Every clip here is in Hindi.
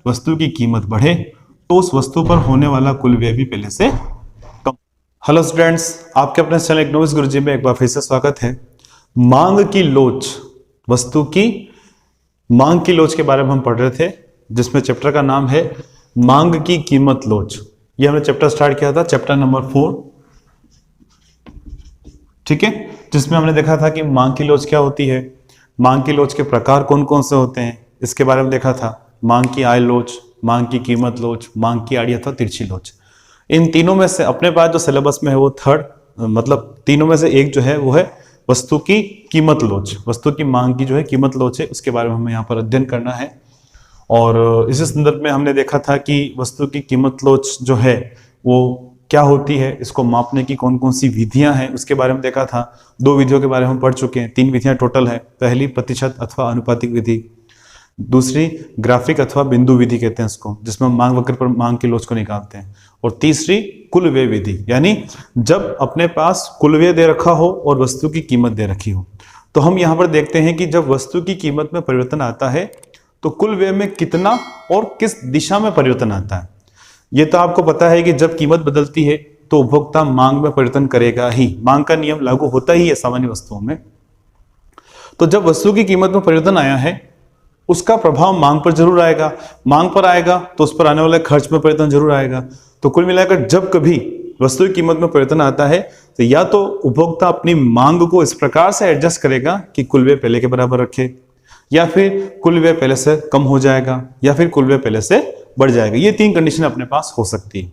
वस्तु की कीमत बढ़े तो उस वस्तु पर होने वाला कुल व्यय भी पहले से कम। हेलो स्टूडेंट्स, आपके अपने चैनल इकोनॉमिक्स गुरुजी में एक बार फिर से स्वागत है। मांग की लोच, वस्तु की मांग की लोच के बारे में हम पढ़ रहे थे, जिसमें चैप्टर का नाम है मांग की कीमत लोच। ये हमने चैप्टर स्टार्ट किया था, चैप्टर नंबर 4, ठीक है, जिसमें हमने देखा था कि मांग की लोच क्या होती है, मांग की लोच के प्रकार कौन कौन से होते हैं, इसके बारे में देखा था। मांग की आय लोच, मांग की कीमत लोच, मांग की आड़ी अथवा तिरछी लोच। इन तीनों में से अपने पास जो सिलेबस में है वो थर्ड, मतलब तीनों में से एक जो है वो है वस्तु की कीमत लोच। वस्तु की मांग की जो है कीमत लोच है, उसके बारे में हमें यहाँ पर अध्ययन करना है। और इसी संदर्भ में हमने देखा था कि वस्तु की कीमत लोच जो है वो क्या होती है, इसको मापने की कौन कौन सी विधियां हैं उसके बारे में देखा था। 2 विधियों के बारे में हम पढ़ चुके हैं, 3 विधियां टोटल है। पहली प्रतिशत अथवा अनुपातिक विधि, दूसरी ग्राफिक अथवा बिंदु विधि कहते हैं इसको, जिसमें हम मांग वक्र पर मांग की लोच को निकालते हैं, और तीसरी कुल व्यय विधि, यानी जब अपने पास कुल व्यय दे रखा हो और वस्तु की कीमत दे रखी हो। तो हम यहाँ पर देखते हैं कि जब वस्तु की कीमत में परिवर्तन आता है तो कुल व्यय में कितना और किस दिशा में परिवर्तन आता है। ये तो आपको पता है कि जब कीमत बदलती है तो उपभोक्ता मांग में परिवर्तन करेगा ही, मांग का नियम लागू होता ही है सामान्य वस्तुओं में। तो जब वस्तु की कीमत में परिवर्तन आया है उसका प्रभाव मांग पर जरूर आएगा, मांग पर आएगा तो उस पर आने वाले खर्च में परिवर्तन जरूर आएगा। तो कुल मिलाकर जब कभी वस्तु की कीमत में परिवर्तन आता है तो या तो उपभोक्ता अपनी मांग को इस प्रकार से एडजस्ट करेगा कि कुल व्यय पहले के बराबर रखे, या फिर कुल व्यय पहले से कम हो जाएगा, या फिर कुल व्यय पहले से बढ़ जाएगा। ये 3 कंडीशन अपने पास हो सकती है।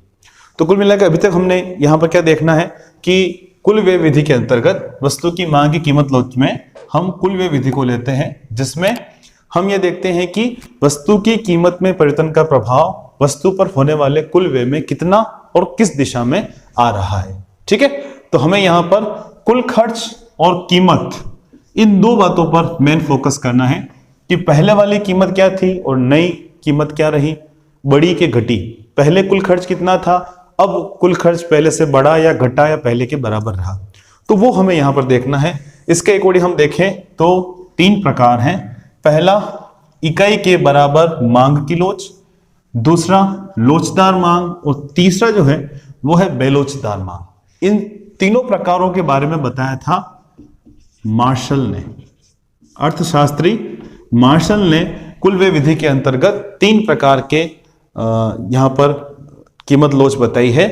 तो कुल मिलाकर अभी तक हमने यहाँ पर क्या देखना है कि कुल व्यय विधि के अंतर्गत वस्तु की मांग की कीमत लोच में हम कुल व्यय विधि को लेते हैं, जिसमें हम ये देखते हैं कि वस्तु की कीमत में परिवर्तन का प्रभाव वस्तु पर होने वाले कुल व्यय में कितना और किस दिशा में आ रहा है। ठीक है, तो हमें यहाँ पर कुल खर्च और कीमत, इन 2 बातों पर मेन फोकस करना है कि पहले वाली कीमत क्या थी और नई कीमत क्या रही, बड़ी के घटी। पहले कुल खर्च कितना था, अब कुल खर्च पहले से बढ़ा या घटा या पहले के बराबर रहा, तो वो हमें यहां पर देखना है। इसके अकॉर्डिंग हम देखें तो 3 प्रकार हैं। पहला, इकाई के बराबर मांग की लोच, दूसरा लोचदार मांग, और तीसरा जो है वो है बेलोचदार मांग। इन तीनों प्रकारों के बारे में बताया था मार्शल ने, अर्थशास्त्री मार्शल ने कुल व्यय विधि के अंतर्गत 3 प्रकार के यहां पर कीमत लोच बताई है।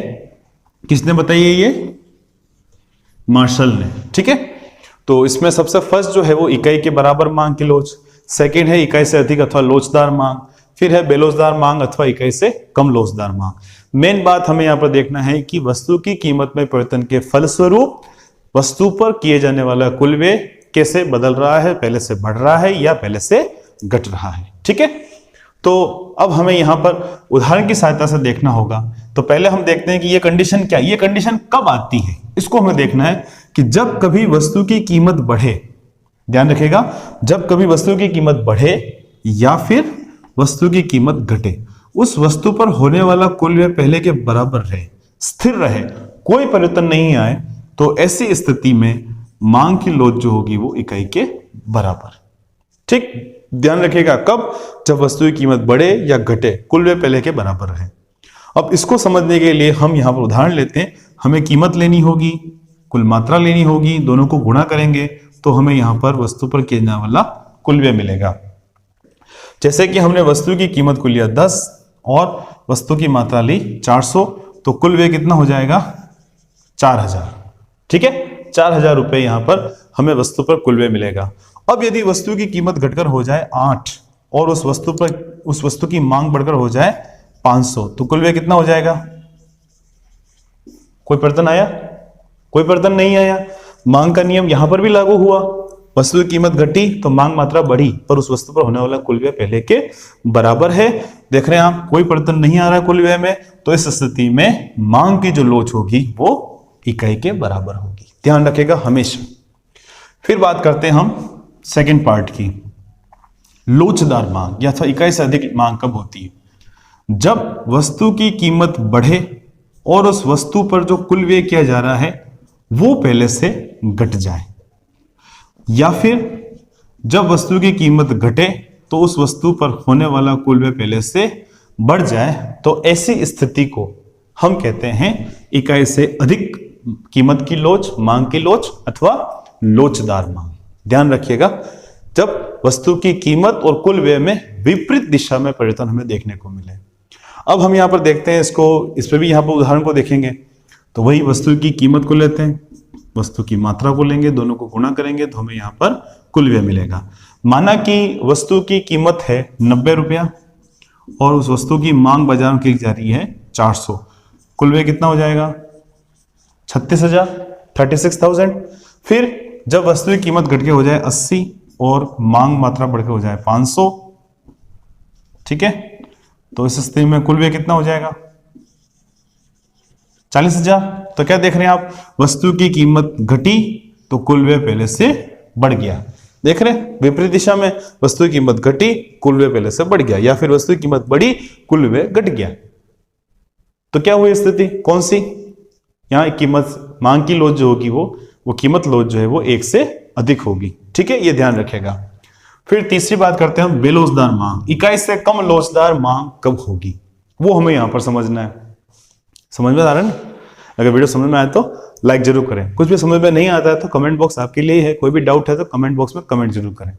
किसने बताई है? ये मार्शल ने। ठीक है, तो इसमें सबसे फर्स्ट जो है वो इकाई के बराबर मांग की लोच, सेकंड है इकाई से अधिक अथवा लोचदार मांग, फिर है बेलोचदार मांग अथवा इकाई से कम लोचदार मांग। मेन बात हमें यहां पर देखना है कि वस्तु की कीमत में परिवर्तन के फलस्वरूप वस्तु पर किए जाने वाला कुल व्यय कैसे बदल रहा है, पहले से बढ़ रहा है या पहले से घट रहा है। ठीक है, तो अब हमें यहां पर उदाहरण की सहायता से देखना होगा। तो पहले हम देखते हैं कि ये कंडीशन क्या, ये कंडीशन कब आती है, इसको हमें देखना है कि जब कभी वस्तु की कीमत बढ़े, ध्यान रखिएगा, जब कभी वस्तु की कीमत बढ़े या फिर वस्तु की कीमत घटे, उस वस्तु पर होने वाला कुल व्यय पहले के बराबर रहे, स्थिर रहे, कोई परिवर्तन नहीं आए, तो ऐसी स्थिति में मांग की लोच जो होगी वो इकाई के बराबर। ठीक, ध्यान रखिएगा, कब? जब वस्तु की कीमत बढ़े या घटे, कुल व्यय पहले के बराबर रहे। अब इसको समझने के लिए हम यहां पर उदाहरण लेते हैं। हमें कीमत लेनी होगी, कुल मात्रा लेनी होगी, दोनों को गुणा करेंगे तो हमें यहां पर वस्तु पर किया जाने वाला कुल व्यय मिलेगा। जैसे कि हमने वस्तु की कीमत को लिया 10 और वस्तु की मात्रा ली 400, तो कुल व्यय कितना हो जाएगा? 4000। ठीक है, 4000 रुपए यहां पर हमें वस्तु पर कुल व्यय मिलेगा। अब यदि वस्तु की कीमत घटकर हो जाए 8 और उस वस्तु की मांग बढ़कर हो जाए 500, तो कुल व्यय कितना हो जाएगा? कोई परिवर्तन आया? कोई परिवर्तन नहीं आया। मांग का नियम यहां पर भी लागू हुआ, वस्तु की कीमत घटी तो मांग मात्रा बढ़ी, पर उस वस्तु पर होने वाला कुल व्यय पहले के बराबर है। देख रहे हैं आप, कोई परिवर्तन नहीं आ रहा है कुल व्यय में, तो इस स्थिति में मांग की जो लोच होगी वो इकाई के बराबर होगी। ध्यान रखिएगा हमेशा। फिर बात करते हैं हम सेकंड पार्ट की, लोचदार मांग या इकाई से अधिक मांग कब होती है? जब वस्तु की कीमत बढ़े और उस वस्तु पर जो कुल व्यय किया जा रहा है वो पहले से घट जाए, या फिर जब वस्तु की कीमत घटे तो उस वस्तु पर होने वाला कुल व्यय पहले से बढ़ जाए तो ऐसी स्थिति को हम कहते हैं इकाई से अधिक कीमत की लोच, मांग की लोच अथवा लोचदार मांग। ध्यान रखिएगा, जब वस्तु की कीमत और कुल व्यय में विपरीत दिशा में परिवर्तन हमें देखने को मिले। अब हम यहां पर देखते हैं इसको, इस पे भी यहां पर उदाहरण को देखेंगे। तो वही वस्तु की कीमत को लेते हैं, वस्तु की मात्रा को लेंगे, दोनों को गुणा करेंगे तो हमें यहां पर कुल व्यय मिलेगा। माना कि वस्तु की कीमत है 90 रुपया और उस वस्तु की मांग बाजार में की जा रही है 400, कुल व्यय कितना हो जाएगा? 36,000, 36,000। फिर जब वस्तु की कीमत घट के हो जाए 80 और मांग मात्रा बढ़ के हो जाए 500, ठीक है, तो इस स्थिति में कुल व्यय कितना हो जाएगा? 40,000। तो क्या देख रहे हैं आप, वस्तु की कीमत घटी तो कुल व्यय पहले से बढ़ गया। देख रहे हैं, विपरीत दिशा में वस्तु की कीमत घटी, कुल व्यय पहले से बढ़ गया, या फिर वस्तु की कीमत बढ़ी, कुल व्यय घट गया। तो क्या हुई स्थिति कौन सी? यहां कीमत, मांग की लोच जो होगी वो कीमत लोच जो है वो 1 से अधिक होगी। ठीक है, ये ध्यान रखेगा। फिर तीसरी बात करते हैं हम, बेलोचदार मांग। इकाई से कम लोचदार मांग कब होगी, वो हमें यहां पर समझना है। समझ में आ रहा है ना? अगर वीडियो समझ में आए तो लाइक जरूर करें, कुछ भी समझ में नहीं आता है तो कमेंट बॉक्स आपके लिए है, कोई भी डाउट है तो कमेंट बॉक्स में कमेंट जरूर करें।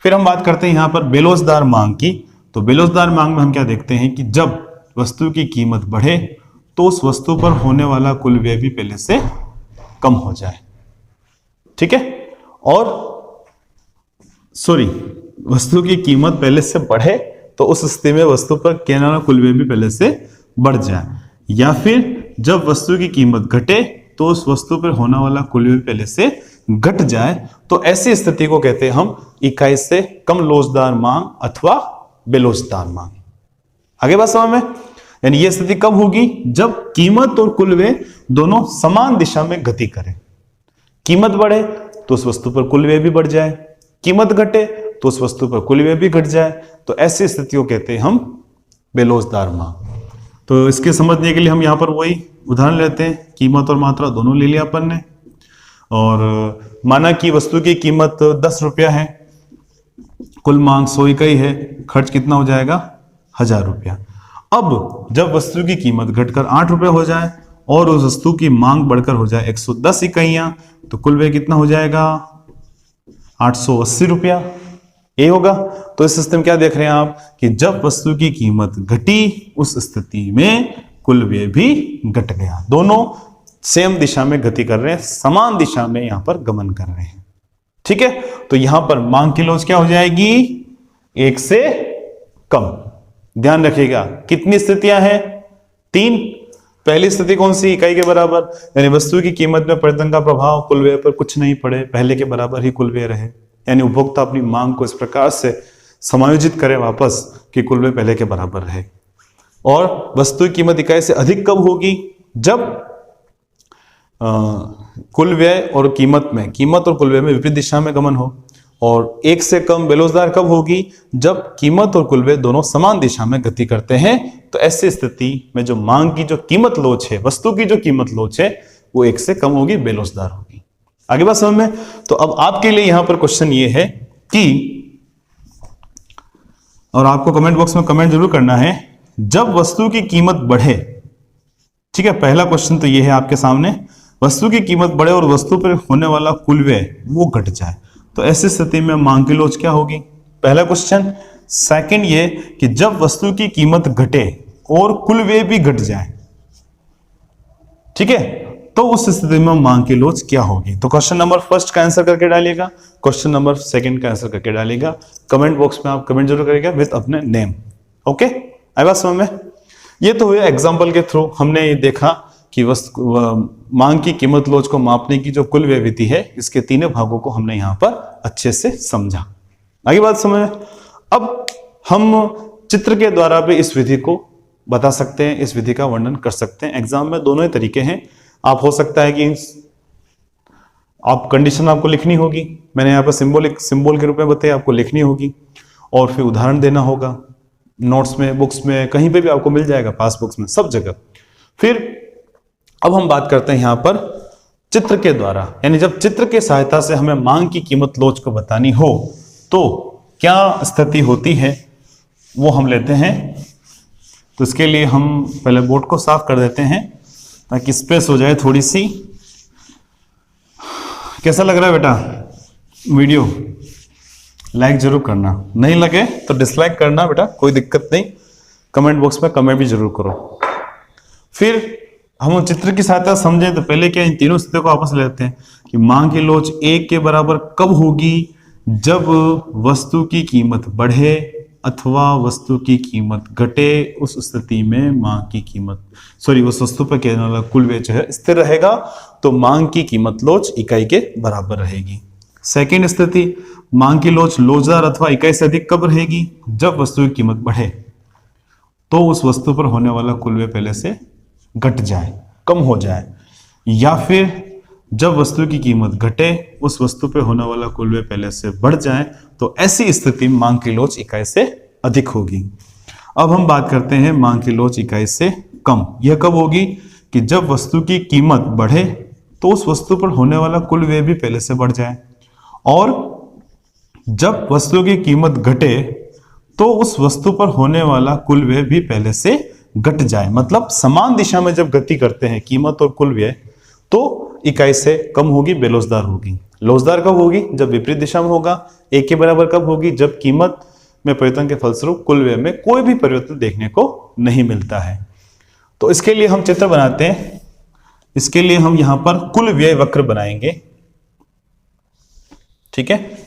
फिर हम बात करते हैं यहां पर बेलोचदार मांग की। तो बेलोचदार मांग में हम क्या देखते हैं कि जब वस्तु की कीमत बढ़े तो उस वस्तु पर होने वाला कुल व्यय भी पहले से कम हो जाए। ठीक है, और वस्तु की कीमत पहले से बढ़े तो उस स्थिति में वस्तु पर कहने वाला कुल व्यय भी पहले से बढ़ जाए, या फिर जब वस्तु की कीमत घटे तो उस वस्तु पर होने वाला कुल व्यय पहले से घट जाए, तो ऐसी स्थिति को कहते हैं हम इकाई से कम लोचदार मांग अथवा बेलोचदार मांग। आगे बात समझ में? यानी यह स्थिति कब होगी? जब कीमत और कुल व्यय दोनों समान दिशा में गति करें। कीमत बढ़े तो उस वस्तु पर कुल व्यय भी बढ़ जाए, कीमत घटे तो उस वस्तु पर कुल व्यय भी घट जाए, तो ऐसी स्थिति को कहते हैं हम बेलोचदार मांग। तो इसके समझने के लिए हम यहां पर वही उदाहरण लेते हैं, कीमत और मात्रा दोनों ले लिया अपन ने, और माना कि वस्तु की कीमत 10 रुपया है, कुल मांग 100 इकाई है, खर्च कितना हो जाएगा? 1000 रुपया। अब जब वस्तु की कीमत घटकर 8 रुपये हो जाए और उस वस्तु की मांग बढ़कर हो जाए 110 इकाइयां, तो कुल व्यय कितना हो जाएगा? 880 रुपया। ये होगा। तो इस स्थिति में क्या देख रहे हैं आप कि जब वस्तु की कीमत घटी उस स्थिति में कुल व्यय भी घट गया। दोनों सेम दिशा में गति कर रहे हैं, समान दिशा में यहां पर गमन कर रहे हैं। ठीक है, तो यहां पर मांग की लोच क्या हो जाएगी? 1 से कम। ध्यान रखिएगा, कितनी स्थितियां हैं? 3। पहली स्थिति कौन सी? इकाई के बराबर, यानी वस्तु की कीमत में परिवर्तन का प्रभाव कुल व्यय पर कुछ नहीं पड़े, पहले के बराबर ही कुल व्यय रहे। यानी उपभोक्ता अपनी मांग को इस प्रकार से समायोजित करे वापस कि कुल व्यय पहले के बराबर रहे। और वस्तु की कीमत इकाई से अधिक कब होगी? जब कुल व्यय और कीमत और कुल व्यय में विपरीत दिशा में गमन हो। और 1 से कम बेलोचदार कब होगी? जब कीमत और कुल व्यय दोनों समान दिशा में गति करते हैं। तो ऐसी स्थिति में जो मांग की जो कीमत लोच है, वस्तु की जो कीमत लोच है, वो 1 से कम होगी, बेलोचदार होगी। आगे बात समझ में? तो अब आपके लिए यहां पर क्वेश्चन ये है कि, और आपको कमेंट बॉक्स में कमेंट जरूर करना है, जब वस्तु की कीमत बढ़े, ठीक है, पहला क्वेश्चन तो ये है आपके सामने, वस्तु की कीमत बढ़े और वस्तु पर होने वाला कुल व्यय वो घट जाए, तो ऐसी स्थिति में मांग की लोच क्या होगी? पहला क्वेश्चन। सेकंड ये कि जब वस्तु की कीमत घटे और कुल व्यय भी घट जाए, ठीक है, तो उस स्थिति में मांग की लोच क्या होगी? तो क्वेश्चन नंबर फर्स्ट का आंसर करके डालिएगा, क्वेश्चन नंबर सेकंड का आंसर करके डालिएगा। कमेंट बॉक्स में आप कमेंट जरूर करिएगा विद अपने नेम। ओके, आई बात समझ में? ये तो हुआ एग्जांपल के थ्रू हमने ये देखा कि मांग की कीमत लोच को मापने की जो कुल व्यय विधि है, इसके तीनों भागों को हमने यहां पर अच्छे से समझा। आगे बात समझ में? अब हम चित्र के द्वारा भी इस विधि को बता सकते हैं, इस विधि का वर्णन कर सकते हैं। एग्जाम में दोनों ही तरीके हैं। आप हो सकता है कि आप कंडीशन आपको लिखनी होगी, मैंने यहाँ पर सिंबल के रूप में बताया, आपको लिखनी होगी और फिर उदाहरण देना होगा। नोट्स में, बुक्स में, कहीं पे भी आपको मिल जाएगा, पास बुक्स में, सब जगह। फिर अब हम बात करते हैं यहाँ पर चित्र के द्वारा, यानी जब चित्र के सहायता से हमें मांग की कीमत लोच को बतानी हो तो क्या स्थिति होती है, वो हम लेते हैं तो इसके लिए हम पहले बोर्ड को साफ कर देते हैं ताकि स्पेस हो जाए थोड़ी सी। कैसा लग रहा है बेटा वीडियो? लाइक जरूर करना, नहीं लगे तो डिसलाइक करना बेटा, कोई दिक्कत नहीं। कमेंट बॉक्स में कमेंट भी जरूर करो। फिर हम चित्र की सहायता समझें तो पहले क्या इन तीनों स्थितियों को वापस ले लेते हैं कि मांग की लोच 1 के बराबर कब होगी? जब वस्तु की कीमत बढ़े अथवा वस्तु की कीमत घटे। उस स्थिति में मांग की कीमत उस वस्तु पर कहने वाला कुल व्यय जो है स्थिर रहेगा, तो मांग की कीमत लोच इकाई के बराबर रहेगी। सेकंड स्थिति, मांग की लोच लोचदार अथवा इकाई से अधिक कब रहेगी? जब वस्तु की कीमत बढ़े, तो उस वस्तु पर होने वाला कुल व्यय पहले से घट जाए, कम हो जाए, या फिर जब वस्तु की कीमत घटे उस वस्तु पे होने वाला कुल व्यय पहले से बढ़ जाए, तो ऐसी स्थिति में मांग की लोच इकाई से अधिक होगी। अब हम बात करते हैं मांग की लोच इकाई से कम। यह कब होगी? कि जब वस्तु की कीमत बढ़े तो उस वस्तु पर होने वाला कुल व्यय भी पहले से बढ़ जाए, और जब वस्तु की कीमत घटे तो उस वस्तु पर होने वाला कुल व्यय भी पहले से घट जाए। मतलब समान दिशा में जब गति करते हैं कीमत और कुल व्यय, तो इकाई से कम होगी, बेलोचदार होगी। लोचदार कब होगी? जब विपरीत दिशा में होगा। 1 के बराबर कब होगी? जब कीमत में परिवर्तन के फलस्वरूप कुल व्यय में कोई भी परिवर्तन देखने को नहीं मिलता है। तो इसके लिए हम चित्र बनाते हैं। इसके लिए हम यहां पर कुल व्यय वक्र बनाएंगे। ठीक है,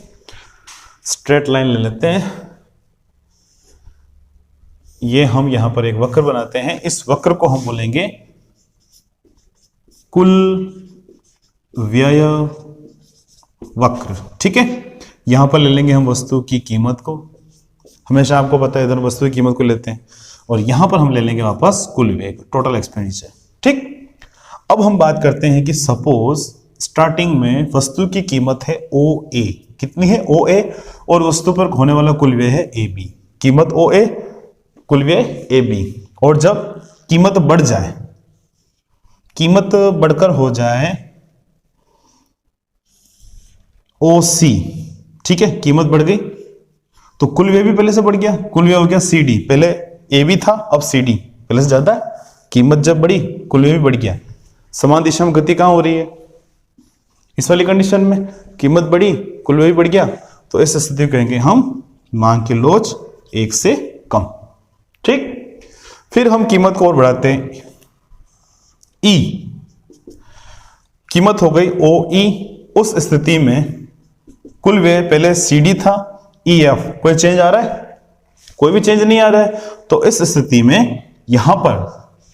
स्ट्रेट लाइन ले लेते हैं। ये हम यहां पर एक वक्र बनाते हैं। इस वक्र को हम बोलेंगे कुल व्यय वक्र। ठीक है, यहां पर ले लेंगे हम वस्तु की कीमत को। हमेशा आपको पता है इधर वस्तु की कीमत को लेते हैं, और यहां पर हम ले लेंगे वापस कुल व्यय, टोटल एक्सपेंडिचर। ठीक, अब हम बात करते हैं कि सपोज स्टार्टिंग में वस्तु की कीमत है OA। कितनी है? OA, और वस्तु पर होने वाला कुल व्यय है AB। कीमत OA, कुल व्यय AB। और जब कीमत बढ़ जाए, कीमत बढ़कर हो जाए OC, ठीक है, कीमत बढ़ गई तो कुल व्यय भी पहले से बढ़ गया। कुल व्यय हो गया CD। पहले AB था, अब CD पहले से ज्यादा है। कीमत जब बढ़ी कुल व्यय भी बढ़ गया। समान दिशा में गति कहां हो रही है? इस वाली कंडीशन में कीमत बढ़ी कुल व्यय भी बढ़ गया, तो इस स्थिति को कहेंगे हम मांग की लोच 1 से कम। ठीक, फिर हम कीमत को और बढ़ाते हैं। E, कीमत हो गई OE। उस स्थिति में कुल व्यय पहले CD था, EF। कोई चेंज आ रहा है? कोई भी चेंज नहीं आ रहा है। तो इस स्थिति में यहां पर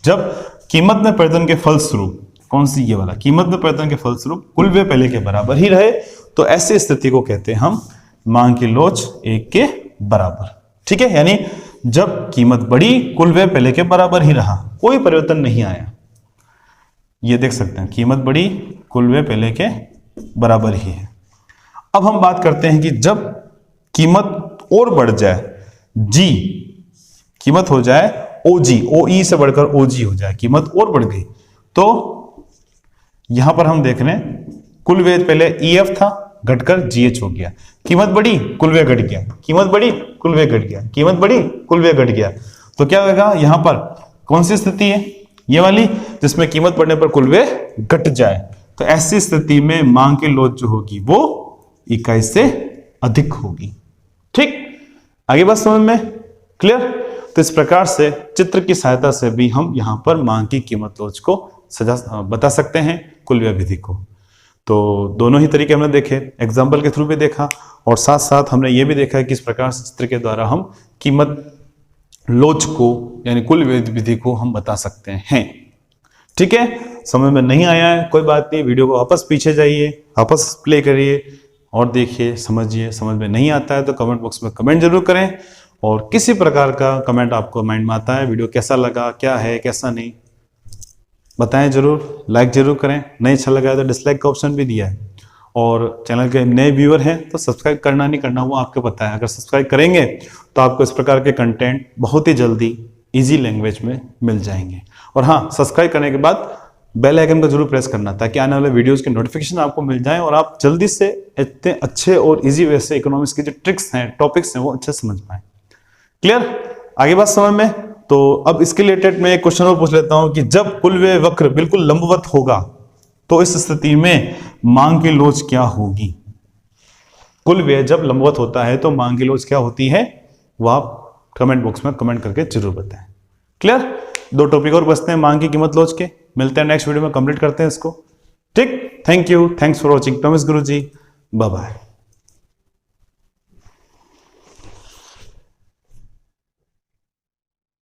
जब कीमत में परिवर्तन के फलस्वरूप, कौन सी? ये वाला, कीमत में परिवर्तन के फलस्वरूप कुल व्यय पहले के बराबर ही रहे, तो ऐसी स्थिति को कहते हैं हम मांग की लोच 1 के बराबर। ठीक है, यानी जब कीमत बढ़ी कुल व्यय पहले के बराबर ही रहा, कोई परिवर्तन नहीं आया। ये देख सकते हैं, कीमत बढ़ी कुल व्यय पहले के बराबर ही है। अब हम बात करते हैं कि जब कीमत और बढ़ जाए, G, कीमत हो जाए OG, OE से बढ़कर OG हो जाए, कीमत और बढ़ गई, तो यहां पर हम देख रहे हैं कुल व्यय पहले EF था, घटकर GH हो गया। कीमत बढ़ी कुल व्यय घट गया, कीमत बढ़ी कुल व्यय घट गया, कीमत बढ़ी कुल व्यय घट गया। तो क्या होगा? यहां पर कौन सी स्थिति है? ये वाली, जिसमें कीमत बढ़ने पर कुल व्यय घट जाए। तो ऐसी स्थिति में मांग की लोच जो होगी वो इकाई से अधिक होगी। ठीक, आगे बात समझ में क्लियर? तो इस प्रकार से चित्र की सहायता से भी हम यहां पर मांग की कीमत लोच को बता सकते हैं, कुल व्यय विधि को। तो दोनों ही तरीके हमने देखे, एग्जाम्पल के थ्रू भी देखा, और साथ साथ हमने ये भी देखा कि इस प्रकार से चित्र के द्वारा हम कीमत लोच को यानी कुल व्यय विधि को हम बता सकते हैं। ठीक है, समझ में नहीं आया है कोई बात नहीं, वीडियो को वापस पीछे जाइए, वापस प्ले करिए और देखिए, समझिए। समझ में नहीं आता है तो कमेंट बॉक्स में कमेंट जरूर करें, और किसी प्रकार का कमेंट आपको माइंड में आता है, वीडियो कैसा लगा, क्या है, कैसा नहीं, बताएं जरूर। लाइक जरूर करें, नहीं अच्छा लगा है तो डिसलाइक का ऑप्शन भी दिया है, और चैनल के नए व्यूअर हैं तो सब्सक्राइब करना नहीं करना वो आपको पता है। अगर सब्सक्राइब करेंगे तो आपको इस प्रकार के कंटेंट बहुत ही जल्दी इजी लैंग्वेज में मिल जाएंगे। और हाँ, सब्सक्राइब करने के बाद बेल आइकन को जरूर प्रेस करना, ताकि आने वाले वीडियोस की नोटिफिकेशन आपको मिल जाए और आप जल्दी से इतने अच्छे और इजी वे से इकोनॉमिक्स की जो ट्रिक्स हैं, टॉपिक्स हैं, वो अच्छे समझ पाए। क्लियर? आगे बात समझ में? तो अब इसके रिलेटेड मैं एक क्वेश्चन और पूछ लेता हूं कि जब कुलव्यय वक्र बिल्कुल लंबवत होगा तो इस स्थिति में मांग की लोच क्या होगी। कुलव्यय जब लंबवत होता है तो मांग की लोच क्या होती है, वो आप कमेंट बॉक्स में कमेंट करके जरूर बताएं। क्लियर। 2 टॉपिक और बचते हैं मांग की कीमत लोच के। मिलते हैं नेक्स्ट वीडियो में, कंप्लीट करते हैं इसको। ठीक, thank you, thanks for watching. Promise गुरुजी, बाय बाय।